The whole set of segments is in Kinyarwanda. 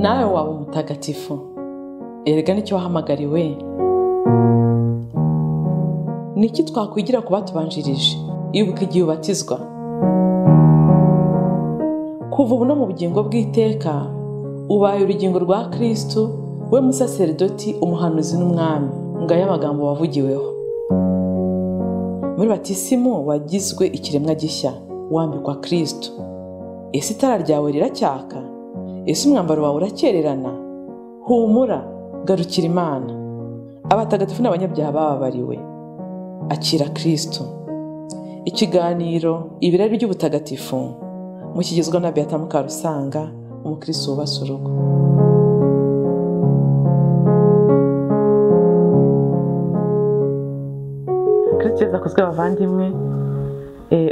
nawe waba umutagatifu. Erega nicyo wahamagariwe. Niki twakwigira ku batubanjirije? Ibuka igihe ubatizwa. Kuva ubu no mu bugingo bw'iteka ubaye urugingo rwa Kristo, we musaserdoti, umuhanuzi n'umwami. Ngaya amagambo wavugiweho. Muri batisimu wagizwe ikiremwa gishya, wambikwa Kristo. Ese itara ryawe riracyaka? Ese umwambaro wawe urakererana? Humura, garukira Imana. Abatagatifu n'abanyabyaha bababariwe. Akira Kristo. Ikiganiro ibirari by'ubutagatifu mukigizwa na Beata Mukarusanga, umukristo wubase urugo. Kristo yakozwe bavandimwe.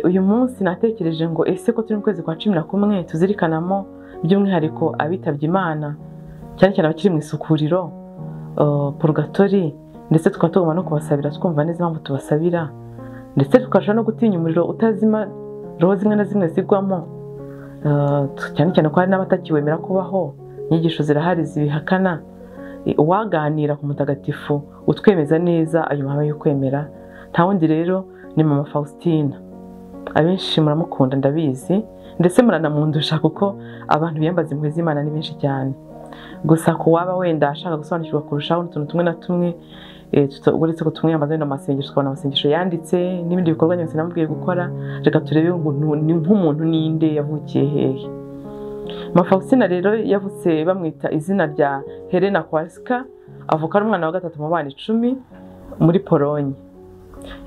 Uyu munsi natekereje ngo ese ko turi mu kwezi kwa 11 tuzirikanamo by'umwihariko abitabye Imana, cyane cyane abakiri mu isukuriro, purgatori, ndetse tukatugoma no kubasabira, twumva neza impamvu tubasabira, ndetse tukasha no gutinya umuriro utazima roho zimwe na zimwe zigwamo, cyane cyane ko hari n'abatakiwemera kubaho. Inyigisho zirahari zibihakana. Uwaganira ku mutagatifu utwemeza neza ayo mahame yo kwemera nta wundi rero ni Mama Faustina. Abenshi muramukunda ndabizi, ndetse muranamundusha kuko abantu biyambaza impuhwe z'Imana ni benshi cyane. Gusa ko waba wenda ashaka gusobanukirwa kurushaho n'utuntu tumwe na tumwe, uretse ko tumwiyambaza wenda amasengesho, tukabona amasengesho yanditse n'ibindi bikorwa nyose namubwiye gukora, reka turebe ngo ni nk'umuntu ninde, yavukiye hehe. Mama Faustina rero yavutse bamwita izina rya Helena Kowalska, avuka ari umwana wa gatatu mu bana 10 muri Polonye.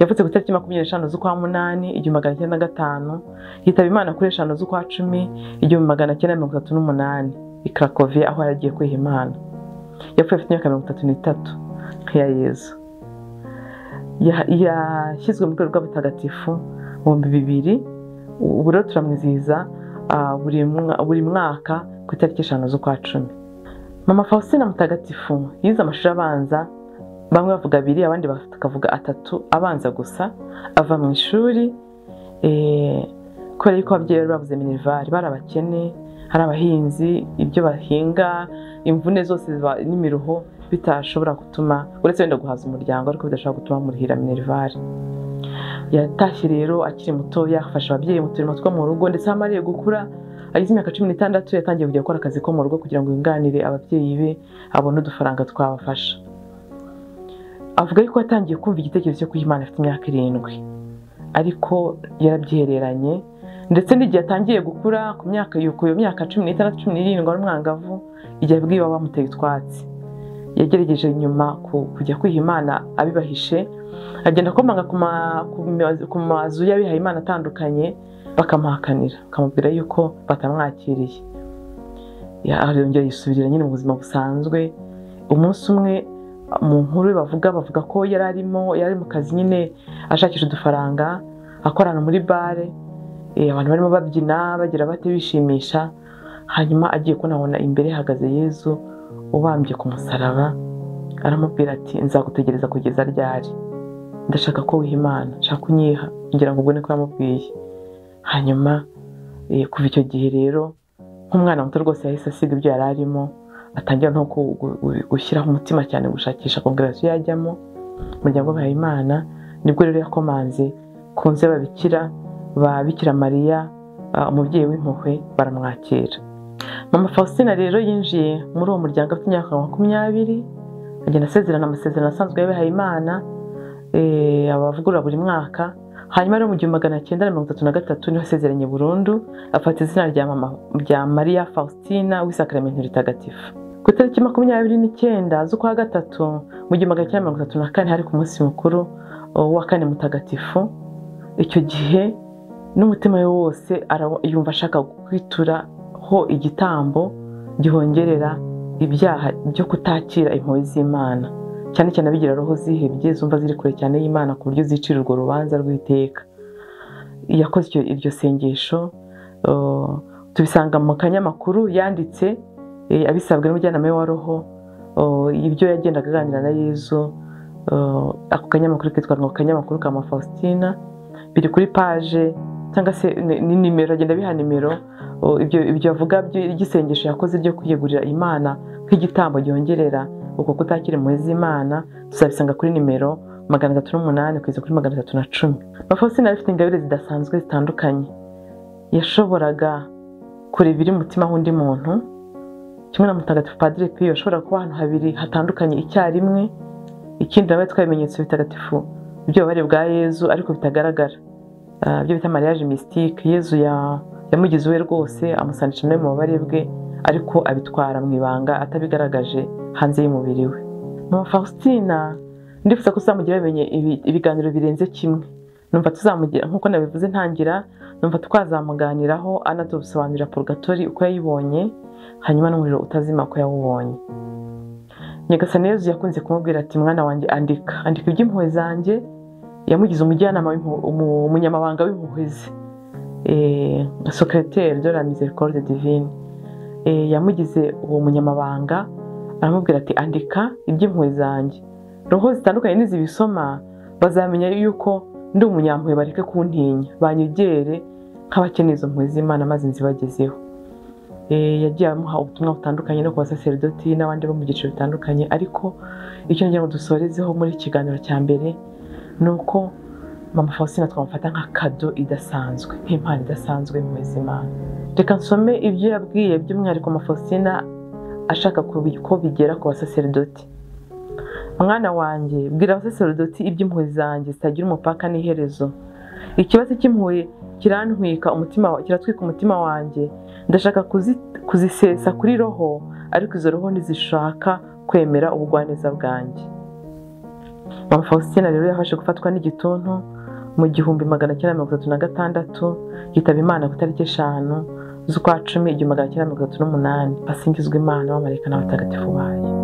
Yavutse ku itariki 25 z'ukwa 8 1905, yitaba Imana kuri 5 z'ukwa 10 1938 i Cracovia, aho yaragiye kwiha Imana. Yapfuye afite imyaka 33 nk'iya Yezu. Yashyizwe mu rwego rw'abatagatifu mu 2000. Ubu rero turamwizihiza buri mwaka ku itariki 5 z'ukwa 10. Mama Faustina mutagatifu yize amashuri abanza, bamwe bavuga 2 abandi bakavuga 3 abanza gusa. Ava mu ishuri kubera yuko ababyeyi babuze minervari, bari abakene, hari abahinzi, ibyo bahinga, imvune zose n'imiruho bitashobora gutuma, uretse wenda guhaza umuryango, ariko bidashobora gutuma murihira minervari. Yatashye rero akiri muto, yafasha ababyeyi mu turimo two mu rugo, ndetse amariye gukura agize imyaka 16 yatangiye kujya gukora akazi ko mu rugo kugira ngo yunganire ababyeyi be, abone udufaranga twabafasha. Avuga yuko yatangiye kumva igitekerezo cyo kw'Imana afite imyaka 7, ariko yarabyihereranye, ndetse n'igihe atangiye gukura ku myaka yo 16 17 ari umwangavu, igihe abwiwe bamuteye utwatsi. Yagerageje nyuma kujya kwiha Imana abibahishe, agenda komanga ku mazu y'abihaye Imana atandukanye, bakamuhakanira, bakamubwira yuko batamwakiriye. Yarongera yisubirira nyine mu buzima busanzwe. Umunsi umwe mu nkuru bavuga ko yari mu kazi nyine ashakisha udufaranga, akorana muri bare, abantu barimo babyina bagira bate bishimisha. Hanyuma agiye kunabona imbere hagaze Yezu ubambye ku musaraba, aramubwira ati nzagutegereza kugeza ryari, ndashaka ko wiha Imana, nshaka kunyiha. Ngira ngo ubwo niko yamubwiye. Hanyuma kuva icyo gihe rero nk'umwana muto rwose yahise asiga ibyo yari arimo, atangira no gushyiraho umutima cyane gushakisha kongregasiyo yajyamo, umuryango w'abihaye Imana. Nibwo rero yakomanze ku nzu y'ababikira ba Bikira Mariya, umubyeyi w'impuhwe, baramwakira. Mama Faustina rero yinjiye muri uwo muryango afite imyaka 20, agenda asezerana amasezerano asanzwe y'abihaye Imana, abavugurura buri mwaka. Hanyuma rero mu 1933 niho asezeranye burundu, afata izina rya Maria Faustina w'isakramento ritagatifu. Ku itariki 29 z'ukwa 3 mu 1934 hari ku munsi mukuru wa 4 mutagatifu. Icyo gihe n'umutima we wose yumva ashaka kwituraho igitambo gihongerera ibyaha byo kutakira impuhwe z'Imana, cyane cyane abigira roho zihebye zumva ziri kure cyane y'Imana ku buryo zicira urwo rubanza rw'iteka. Yakoze iryo sengesho, tubisanga mu kanyamakuru yanditse abisabwe n'umujyanama we wa roho, ibyo yagendaga aganira na Yezu. Ako kanyamakuru kitwa ngo kanyamakuru ka Mama Faustina, biri kuri page cyangwa se ni nimero, agenda biha nimero ibyo avuga by'isengesho yakoze ryo kwiyegurira Imana nk'igitambo gyongerera uko kutakira impuhwe z'Imana tuzabisanga kuri nimero 308 kugeza kuri 310. Mama Faustina yari afite ingabire zidasanzwe zitandukanye. Yashoboraga kureba ibiri mutima w'undi muntu, kimwe na Mutagatifu Padiri Pio yashobora kuba ahantu habiri hatandukanye icyarimwe. Ikindi nawe twabimenyetso bitagatifu by'ububabare bwa Yezu ariko bitagaragara, byo bita mariage mystique. Yezu yamugize uwe rwose, amusanisha nawe mu bubabare bwe ariko abitwara mu ibanga atabigaragaje hanze y'umubiri we. Mama Faustina ndifuza ko tuzamugira ibiganiro birenze kimwe. Numva tuzamugira nkuko nabivuze ntangira, numva twazamuganiraho anatusobanurira purgatori uko yayibonye, hanyuma n'umuriro utazima ko yawubonye. Nyagasani Yezu yakunze kumubwira ati mwana wanjye andika iby'impuhwe zanjye. Yamugize umujyanama umunyamabanga w'impuhwe ze, secrétaire de la miséricorde divine. Yamugize uwo munyamabanga, aramubwira ati andika iby'impuhwe zanjye. Roho zitandukanye nizibisoma bazamenya yuko ndi umunyampuhwe, bareke kuntinya, banyegere nk'abakeneye izo mpuhwe z'Imana maze nzibagezeho. Yagiye amuha ubutumwa butandukanye no ku basaserdoti n'abandi bo mu byiciro bitandukanye, ariko icyo ngira ngo dusorezeho muri ikiganiro cya mbere nuko Mama Faustina twamufata nka kado idasanzwe, nk'impano idasanzwe mu Imana. Reka nsome ibyo yabwiye by'umwihariko Mama Faustina ashaka ko bigera ku basaserdoti. Mwana wanjye, bwira abasaserdoti iby'impuhwe zanjye zitagira umupaka n'iherezo. Ikibazo cy'impuhwe kirantwika umutima, kiratwika umutima wanjye. Ndashaka kuzisesa kuri roho, ariko izo roho ntizishaka kwemera ubugwaneza bwanjye. Mama Faustina rero yafashe gufatwa n'igituntu mu 1936, yitaba Imana ku itariki 5 z'ukwa 10 1938. Asingizwe Imana, abamarayika n'abatagatifu bayo.